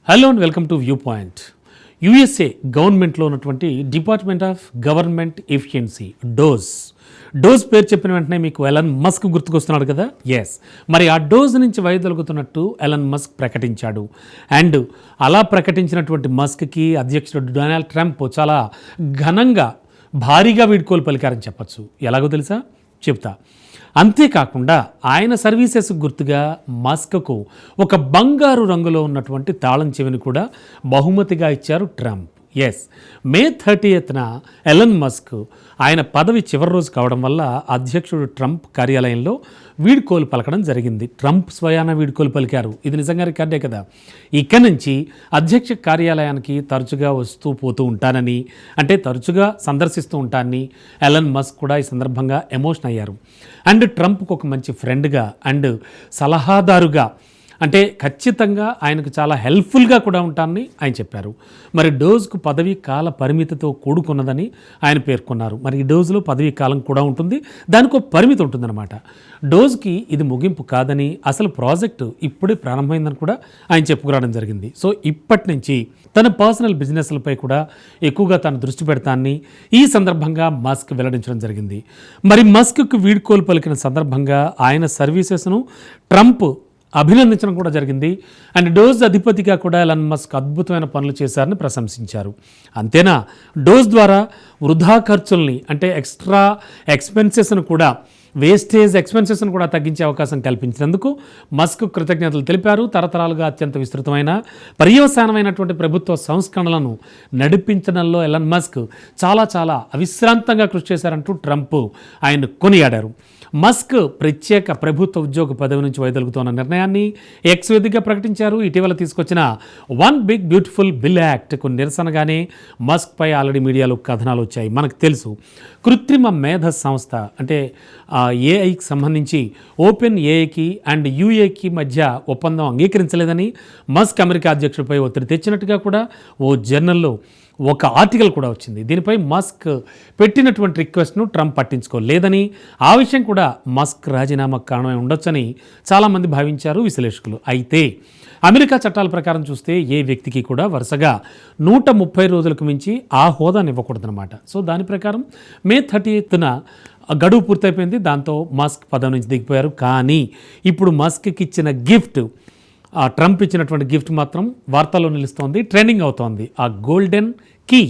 Hello and welcome to viewpoint. USA గవర్నమెంట్లో ఉన్నటువంటి department of government efficiency DOGE పేరు చెప్పిన వెంటనే మీకు ఎలన్ మస్క్ గుర్తుకొస్తున్నాడు కదా. ఎస్, మరి ఆ డోజ్ నుంచి వైదొలుగుతున్నట్టు ఎలన్ మస్క్ ప్రకటించాడు. అండ్ అలా ప్రకటించినటువంటి మస్క్కి అధ్యక్షుడు డొనాల్డ్ ట్రంప్ చాలా ఘనంగా భారీగా వీడ్కోలు పలికారని చెప్పచ్చు. ఎలాగో తెలుసా, చెప్తా. అంతేకాకుండా ఆయన సర్వీసెస్ గుర్తుగా మస్క్కు ఒక బంగారు రంగులో ఉన్నటువంటి తాళం చెవిని కూడా బహుమతిగా ఇచ్చారు ట్రంప్. ఎస్, మే 30న ఎలన్ మస్క్ ఆయన పదవి చివరి రోజు కావడం వల్ల అధ్యక్షుడు ట్రంప్ కార్యాలయంలో వీడ్కోలు పలకడం జరిగింది. ట్రంప్ స్వయాన వీడ్కోలు పలికారు. ఇది నిజంగా రికార్డే కదా. ఇక నుంచి అధ్యక్ష కార్యాలయానికి తరచుగా వస్తూ పోతూ ఉంటానని, అంటే తరచుగా సందర్శిస్తూ ఉంటానని ఎలన్ మస్క్ కూడా ఈ సందర్భంగా ఎమోషన్ అయ్యారు. అండ్ ట్రంప్కు ఒక మంచి ఫ్రెండ్గా అండ్ సలహాదారుగా, అంటే ఖచ్చితంగా ఆయనకు చాలా హెల్ప్ఫుల్గా కూడా ఉంటానని ఆయన చెప్పారు. మరి డోజ్కు పదవీ కాల పరిమితితో కూడుకున్నదని ఆయన పేర్కొన్నారు. మరి ఈ డోజ్లో పదవీ కాలం కూడా ఉంటుంది, దానికి ఒక పరిమితి ఉంటుందన్నమాట. డోజ్కి ఇది ముగింపు కాదని, అసలు ప్రాజెక్టు ఇప్పుడే ప్రారంభమైందని కూడా ఆయన చెప్పుకురావడం జరిగింది. సో ఇప్పటి నుంచి తన పర్సనల్ బిజినెస్లపై కూడా ఎక్కువగా తాను దృష్టి పెడతానని ఈ సందర్భంగా మస్క్ వెల్లడించడం జరిగింది. మరి మస్క్కు వీడ్కోలు పలికిన సందర్భంగా ఆయన సర్వీసెస్ను ట్రంప్ అభినందించడం కూడా జరిగింది. అండ్ డోజ్ అధిపతిగా కూడా ఎలన్ మస్క్ అద్భుతమైన పనులు చేశారని ప్రశంసించారు. అంతేనా, డోజ్ ద్వారా వృధా ఖర్చుల్ని, అంటే ఎక్స్ట్రా ఎక్స్పెన్సెస్ను కూడా, వేస్టేజ్ ఎక్స్పెన్సెస్ను కూడా తగ్గించే అవకాశం కల్పించినందుకు మస్క్ కృతజ్ఞతలు తెలిపారు. తరతరాలుగా అత్యంత విస్తృతమైన పర్యవసానమైనటువంటి ప్రభుత్వ సంస్కరణలను నడిపించడంలో ఎలన్ మస్క్ చాలా అవిశ్రాంతంగా కృషి చేశారంటూ ట్రంప్ ఆయన కొనియాడారు. మస్క్ ప్రత్యేక ప్రభుత్వ ఉద్యోగ పదవి నుంచి వైదొలుగుతున్న నిర్ణయాన్ని ఎక్స్ వేదికగా ప్రకటించారు. ఇటీవల తీసుకొచ్చిన వన్ బిగ్ బ్యూటిఫుల్ బిల్ యాక్ట్కు నిరసనగానే మస్క్పై ఆల్రెడీ మీడియాలో కథనాలు వచ్చాయి. మనకు తెలుసు, కృత్రిమ మేధ సంస్థ అంటే ఏఐకి సంబంధించి ఓపెన్ ఏఐకి అండ్ యూఏకి మధ్య ఒప్పందం అంగీకరించలేదని మస్క్ అమెరికా అధ్యక్షుడిపై ఒత్తిడి తెచ్చినట్టుగా కూడా ఓ జర్నల్లో ఒక ఆర్టికల్ కూడా వచ్చింది. దీనిపై మస్క్ పెట్టినటువంటి రిక్వెస్ట్ను ట్రంప్ పట్టించుకోలేదని, ఆ విషయం కూడా మస్క్ రాజీనామాకు కారణమై ఉండొచ్చని చాలామంది భావించారు విశ్లేషకులు. అయితే అమెరికా చట్టాల ప్రకారం చూస్తే ఏ వ్యక్తికి కూడా వరుసగా 130 రోజులకు మించి ఆ హోదాను ఇవ్వకూడదన్నమాట. సో దాని ప్రకారం మే 30న గడువు పూర్తయిపోయింది. దాంతో మస్క్ పదవి నుంచి దిగిపోయారు. కానీ ఇప్పుడు మస్క్కి ఇచ్చిన గిఫ్ట్, ట్రంప్ ఇచ్చినటువంటి గిఫ్ట్ మాత్రం వార్తల్లో నిలుస్తోంది, ట్రెండింగ్ అవుతోంది. ఆ గోల్డెన్ కీ